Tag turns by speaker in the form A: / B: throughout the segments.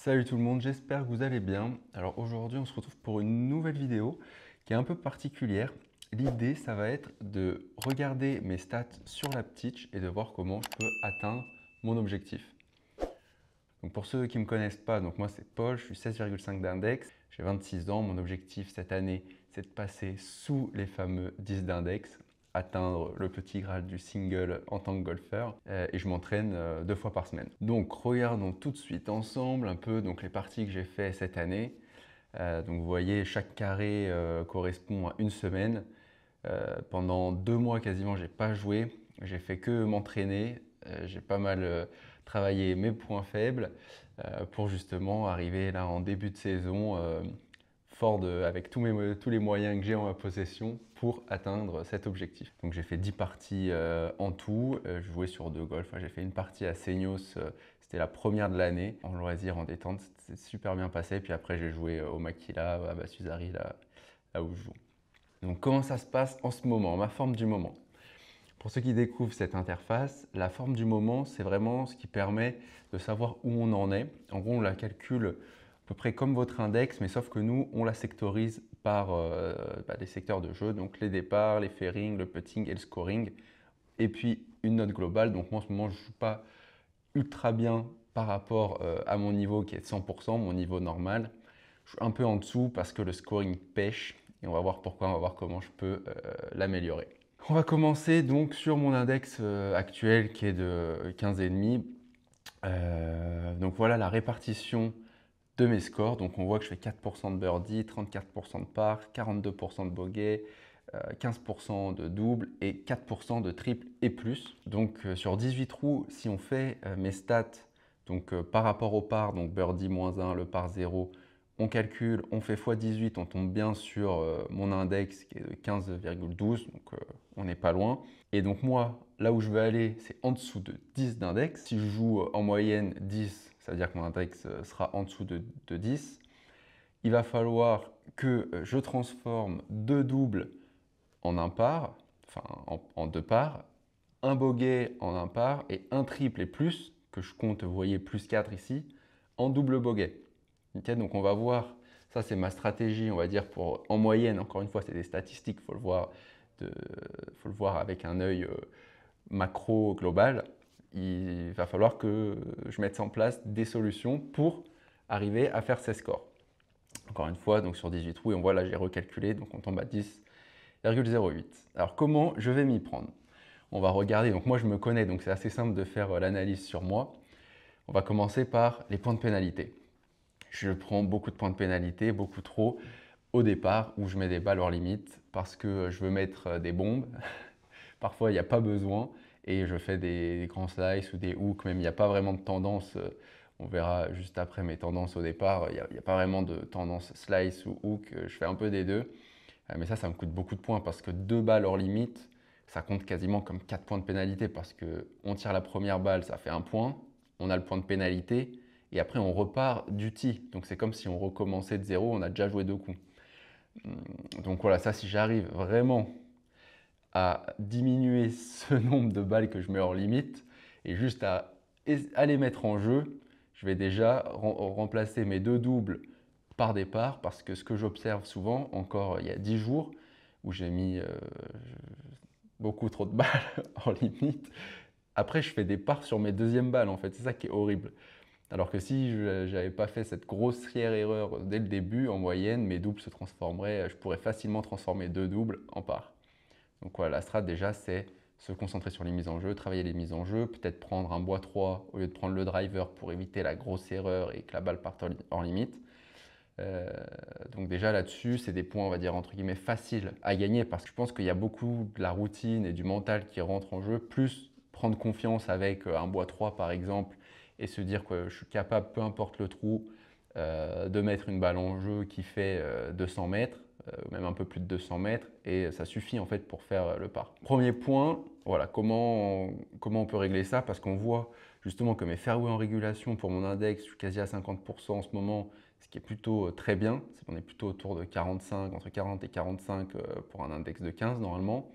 A: Salut tout le monde, j'espère que vous allez bien. Alors aujourd'hui, on se retrouve pour une nouvelle vidéo qui est un peu particulière. L'idée, ça va être de regarder mes stats sur l'Aptitch et de voir comment je peux atteindre mon objectif. Donc pour ceux qui ne me connaissent pas, donc moi c'est Paul, je suis 16,5 d'index, j'ai 26 ans. Mon objectif cette année, c'est de passer sous les fameux 10 d'index, atteindre le petit graal du single en tant que golfeur et je m'entraîne 2 fois par semaine. Donc regardons tout de suite ensemble un peu donc, les parties que j'ai fait cette année. Donc vous voyez, chaque carré correspond à une semaine. Pendant 2 mois quasiment, j'ai pas joué. J'ai fait que m'entraîner. J'ai pas mal travaillé mes points faibles pour justement arriver là en début de saison avec tous les moyens que j'ai en ma possession pour atteindre cet objectif. Donc j'ai fait 10 parties en tout. Je jouais sur 2 golfs. J'ai fait une partie à Seignos. C'était la première de l'année en loisir, en détente. C'est super bien passé. Puis après, j'ai joué au Makila, à Basuzari, là où je joue. Donc comment ça se passe en ce moment, ma forme du moment? Pour ceux qui découvrent cette interface, la forme du moment, c'est vraiment ce qui permet de savoir où on en est. En gros, on la calcule à peu près comme votre index, mais sauf que nous, on la sectorise par les secteurs de jeu, donc les départs, les fairings, le putting et le scoring, et puis une note globale. Donc moi, en ce moment, je ne joue pas ultra bien par rapport à mon niveau qui est de 100%, mon niveau normal. Je suis un peu en dessous parce que le scoring pêche et on va voir pourquoi, on va voir comment je peux l'améliorer. On va commencer donc sur mon index actuel qui est de 15,5. Donc voilà la répartition de mes scores. Donc on voit que je fais 4% de birdie, 34% de par, 42% de bogey, 15% de double et 4% de triple et plus. Donc sur 18 trous, si on fait mes stats donc, par rapport au par, donc birdie -1, le par 0, on calcule, on fait x18, on tombe bien sur mon index qui est de 15,12, donc on n'est pas loin. Et donc moi, là où je veux aller, c'est en dessous de 10 d'index. Si je joue en moyenne 10, ça veut dire que mon index sera en dessous de 10. Il va falloir que je transforme 2 doubles en un par, enfin en 2 parts, un bogey en un par et un triple et plus, que je compte, vous voyez, +4 ici, en double bogey. Okay, donc on va voir, ça c'est ma stratégie, on va dire, pour en moyenne, encore une fois, c'est des statistiques, il faut faut le voir avec un œil macro global. Il va falloir que je mette en place des solutions pour arriver à faire ces scores. Encore une fois, donc sur 18 trous, et on voit là, j'ai recalculé, donc on tombe à 10,08. Alors comment je vais m'y prendre? On va regarder, donc moi je me connais, donc c'est assez simple de faire l'analyse sur moi. On va commencer par les points de pénalité. Je prends beaucoup de points de pénalité, beaucoup trop, au départ, où je mets des balles hors limite, parce que je veux mettre des bombes. Parfois, il n'y a pas besoin, et je fais des grands slices ou des hooks, même il n'y a pas vraiment de tendance. On verra juste après mes tendances au départ, il n'y a pas vraiment de tendance slice ou hook, je fais un peu des deux. Mais ça me coûte beaucoup de points parce que 2 balles hors limite, ça compte quasiment comme 4 points de pénalité parce qu'on tire la première balle, ça fait 1 point, on a le point de pénalité et après on repart du tee. Donc c'est comme si on recommençait de zéro, on a déjà joué 2 coups. Donc voilà, ça si j'arrive vraiment à diminuer ce nombre de balles que je mets hors limite et juste à les mettre en jeu, je vais déjà remplacer mes 2 doubles par départ parce que ce que j'observe souvent, encore il y a 10 jours, où j'ai mis beaucoup trop de balles en limite, après je fais des parts sur mes deuxièmes balles en fait, c'est ça qui est horrible. Alors que si je n'avais pas fait cette grossière erreur dès le début, en moyenne, mes doubles se transformeraient, je pourrais facilement transformer 2 doubles en parts. Donc voilà, la strat déjà c'est se concentrer sur les mises en jeu, travailler les mises en jeu, peut-être prendre un bois 3 au lieu de prendre le driver pour éviter la grosse erreur et que la balle parte hors limite. Donc déjà là-dessus, c'est des points, on va dire, entre guillemets, faciles à gagner parce que je pense qu'il y a beaucoup de la routine et du mental qui rentre en jeu, plus prendre confiance avec un bois 3 par exemple et se dire que je suis capable, peu importe le trou, de mettre une balle en jeu qui fait 200 mètres, même un peu plus de 200 mètres, et ça suffit en fait pour faire le par. Premier point, voilà, comment on peut régler ça parce qu'on voit justement que mes fairways en régulation pour mon index, je suis quasi à 50% en ce moment, ce qui est plutôt très bien. On est plutôt autour de 45, entre 40 et 45 pour un index de 15 normalement.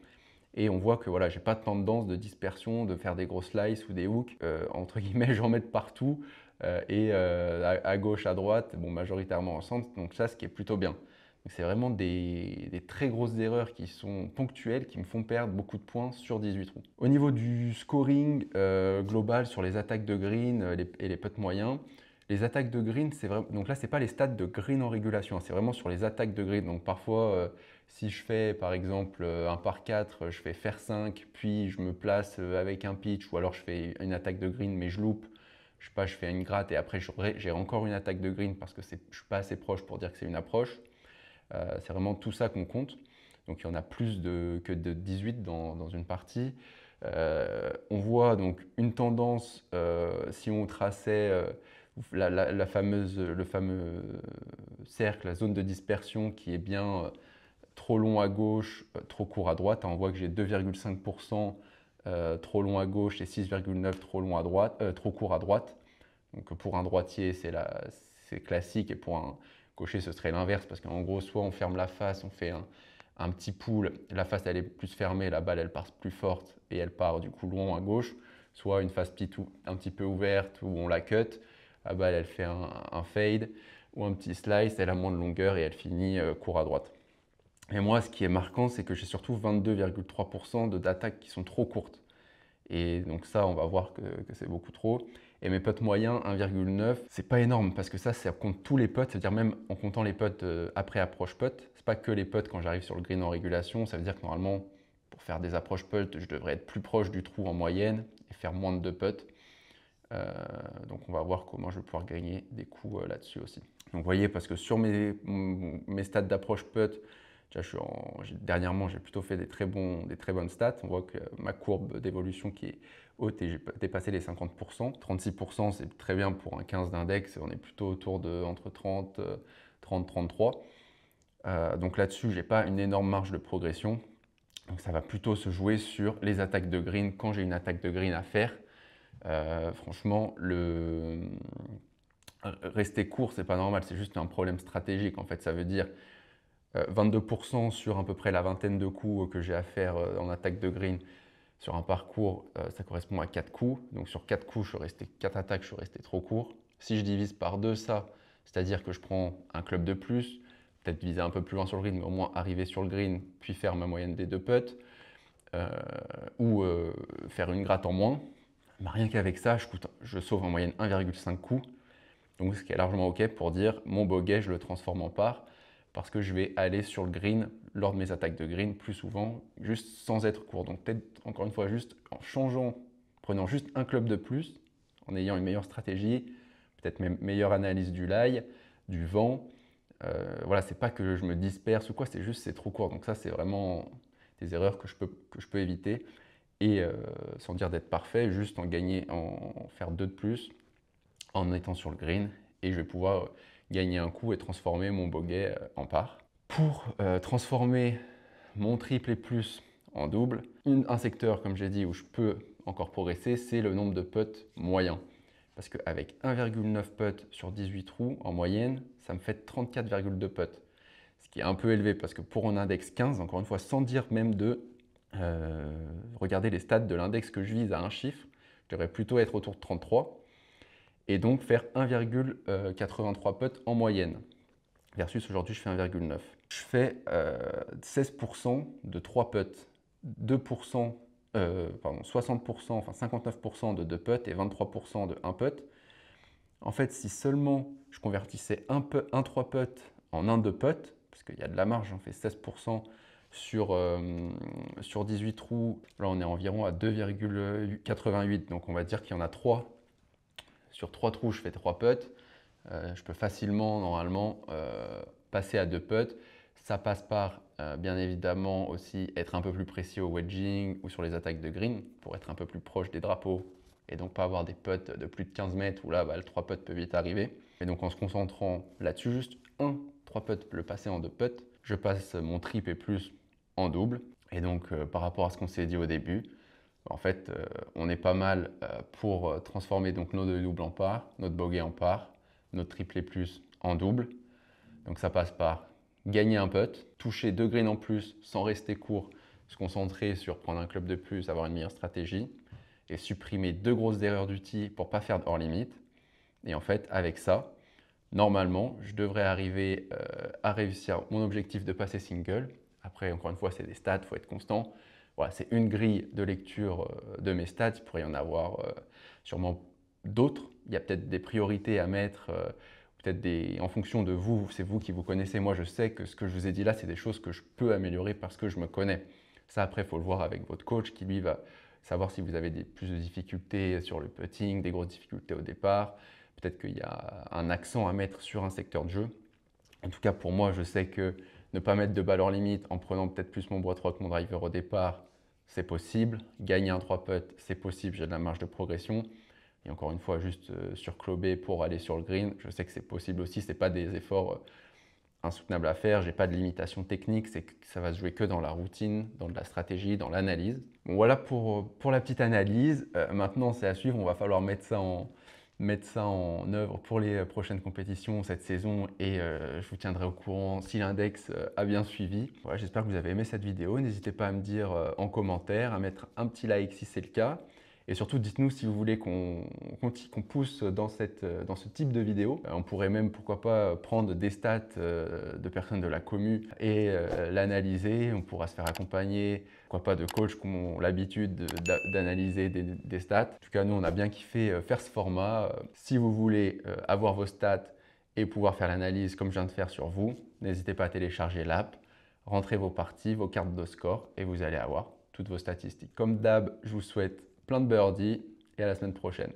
A: Et on voit que voilà, j'ai pas de tendance de dispersion, de faire des gros slices ou des hooks. Entre guillemets, j'en mets de partout. à gauche, à droite, bon, majoritairement au centre. Donc ça, ce qui est plutôt bien. C'est vraiment des très grosses erreurs qui sont ponctuelles, qui me font perdre beaucoup de points sur 18 trous. Au niveau du scoring global sur les attaques de green et les putts moyens, les attaques de green, c'est vraiment. Donc là, ce n'est pas les stats de green en régulation, c'est vraiment sur les attaques de green. Donc parfois, si je fais par exemple un par 4, je fais faire 5, puis je me place avec un pitch, ou alors je fais une attaque de green mais je loupe. Je sais pas, je fais une gratte et après j'ai encore une attaque de green parce que je ne suis pas assez proche pour dire que c'est une approche. C'est vraiment tout ça qu'on compte. Donc il y en a plus que de 18 dans une partie. On voit donc une tendance, si on traçait le fameux cercle, la zone de dispersion qui est bien trop long à gauche, trop court à droite. On voit que j'ai 2,5% trop long à gauche et 6,9% trop court à droite. Donc pour un droitier, c'est classique, et pour un gaucher, ce serait l'inverse, parce qu'en gros, soit on ferme la face, on fait un petit pull, la face elle est plus fermée, la balle elle part plus forte et elle part du coup long à gauche, soit une face un petit peu ouverte où on la cut, la balle elle fait un fade, ou un petit slice, elle a moins de longueur et elle finit court à droite. Et moi, ce qui est marquant, c'est que j'ai surtout 22,3% d'attaques qui sont trop courtes. Et donc ça, on va voir que c'est beaucoup trop. Et mes putts moyens, 1,9, c'est pas énorme parce que ça compte tous les putts, c'est-à-dire même en comptant les putts après approche putt. C'est pas que les putts quand j'arrive sur le green en régulation, ça veut dire que normalement, pour faire des approches putt, je devrais être plus proche du trou en moyenne et faire moins de 2 putts. Donc on va voir comment je vais pouvoir gagner des coups là-dessus aussi. Donc vous voyez, parce que sur mes stats d'approche putt, dernièrement, j'ai plutôt fait des très bonnes stats. On voit que ma courbe d'évolution qui est haute et j'ai dépassé les 50%. 36%, c'est très bien pour un 15 d'index. On est plutôt autour de entre 30, 33. Donc là-dessus, je n'ai pas une énorme marge de progression. Donc ça va plutôt se jouer sur les attaques de green quand j'ai une attaque de green à faire. Franchement, rester court, c'est pas normal. C'est juste un problème stratégique. En fait, ça veut dire 22% sur à peu près la vingtaine de coups que j'ai à faire en attaque de green sur un parcours, ça correspond à 4 coups. Donc sur 4 coups, 4 attaques, je suis resté trop court. Si je divise par 2 ça, c'est-à-dire que je prends un club de plus, peut-être viser un peu plus loin sur le green, mais au moins arriver sur le green, puis faire ma moyenne des 2 putts, ou faire une gratte en moins. Mais rien qu'avec ça, je sauve en moyenne 1,5 coups. Donc ce qui est largement OK pour dire mon bogey, je le transforme en par, parce que je vais aller sur le green lors de mes attaques de green plus souvent, juste sans être court. Donc peut-être encore une fois, juste en prenant juste un club de plus, en ayant une meilleure stratégie, peut-être même meilleure analyse du lie, du vent. Voilà, c'est pas que je me disperse ou quoi, c'est juste c'est trop court. Donc ça, c'est vraiment des erreurs que je peux éviter. Et sans dire d'être parfait, juste en faire 2 de plus, en étant sur le green, et je vais pouvoir gagner un coup et transformer mon bogey en par. Pour transformer mon triple et plus en double, un secteur, comme j'ai dit, où je peux encore progresser, c'est le nombre de putts moyens. Parce qu'avec 1,9 putts sur 18 trous en moyenne, ça me fait 34,2 putts. Ce qui est un peu élevé parce que pour un index 15, encore une fois, sans dire même de regarder les stats de l'index que je vise à un chiffre, je devrais plutôt être autour de 33 et donc faire 1,83 putts en moyenne. Versus aujourd'hui, je fais 1,9. Je fais 16% de 3 putts, 60%, enfin 59% de 2 putts et 23% de 1 putt. En fait, si seulement je convertissais un 3 putts en un 2 putts, parce qu'il y a de la marge, j'en fais 16% sur 18 trous, là on est environ à 2,88. Donc on va dire qu'il y en a 3. Sur 3 trous, je fais 3 putts. Je peux facilement, normalement, passer à 2 putts. Ça passe par, bien évidemment, aussi être un peu plus précis au wedging ou sur les attaques de green pour être un peu plus proche des drapeaux et donc pas avoir des putts de plus de 15 mètres où là, le 3 putts peut vite arriver. Et donc en se concentrant là-dessus, juste 3 putts, le passer en 2 putts, je passe mon triple et plus en double. Et donc par rapport à ce qu'on s'est dit au début, en fait, on est pas mal pour transformer donc nos 2 doubles en par, notre bogey en par, notre triple et plus en double. Donc ça passe par gagner un putt, toucher 2 greens en plus sans rester court, se concentrer sur prendre un club de plus, avoir une meilleure stratégie et supprimer 2 grosses erreurs du tee pour ne pas faire de hors limite. Et en fait, avec ça, normalement, je devrais arriver à réussir mon objectif de passer single. Après, encore une fois, c'est des stats, il faut être constant. Voilà, c'est une grille de lecture de mes stats. Il pourrait y en avoir sûrement d'autres. Il y a peut-être des priorités à mettre, peut-être en fonction de vous, c'est vous qui vous connaissez. Moi, je sais que ce que je vous ai dit là, c'est des choses que je peux améliorer parce que je me connais. Ça, après, il faut le voir avec votre coach qui, lui, va savoir si vous avez plus de difficultés sur le putting, des grosses difficultés au départ. Peut-être qu'il y a un accent à mettre sur un secteur de jeu. En tout cas, pour moi, je sais que ne pas mettre de balle hors limite en prenant peut-être plus mon bois 3 que mon driver au départ, c'est possible. Gagner un 3 putt, c'est possible, j'ai de la marge de progression. Et encore une fois, juste surclober pour aller sur le green, je sais que c'est possible aussi. Ce n'est pas des efforts insoutenables à faire, je n'ai pas de limitation technique, c'est que ça va se jouer que dans la routine, dans de la stratégie, dans l'analyse. Bon, voilà pour la petite analyse. Maintenant, c'est à suivre, on va falloir mettre ça en œuvre pour les prochaines compétitions cette saison et je vous tiendrai au courant si l'index a bien suivi. Voilà, j'espère que vous avez aimé cette vidéo. N'hésitez pas à me dire en commentaire, à mettre un petit like si c'est le cas. Et surtout, dites-nous si vous voulez qu'on pousse dans ce type de vidéo. On pourrait même, pourquoi pas, prendre des stats de personnes de la commu et l'analyser. On pourra se faire accompagner, pourquoi pas, de coachs qui ont l'habitude d'analyser des stats. En tout cas, nous, on a bien kiffé faire ce format. Si vous voulez avoir vos stats et pouvoir faire l'analyse comme je viens de faire sur vous, n'hésitez pas à télécharger l'app, rentrez vos parties, vos cartes de score et vous allez avoir toutes vos statistiques. Comme d'hab, je vous souhaite plein de birdies et à la semaine prochaine.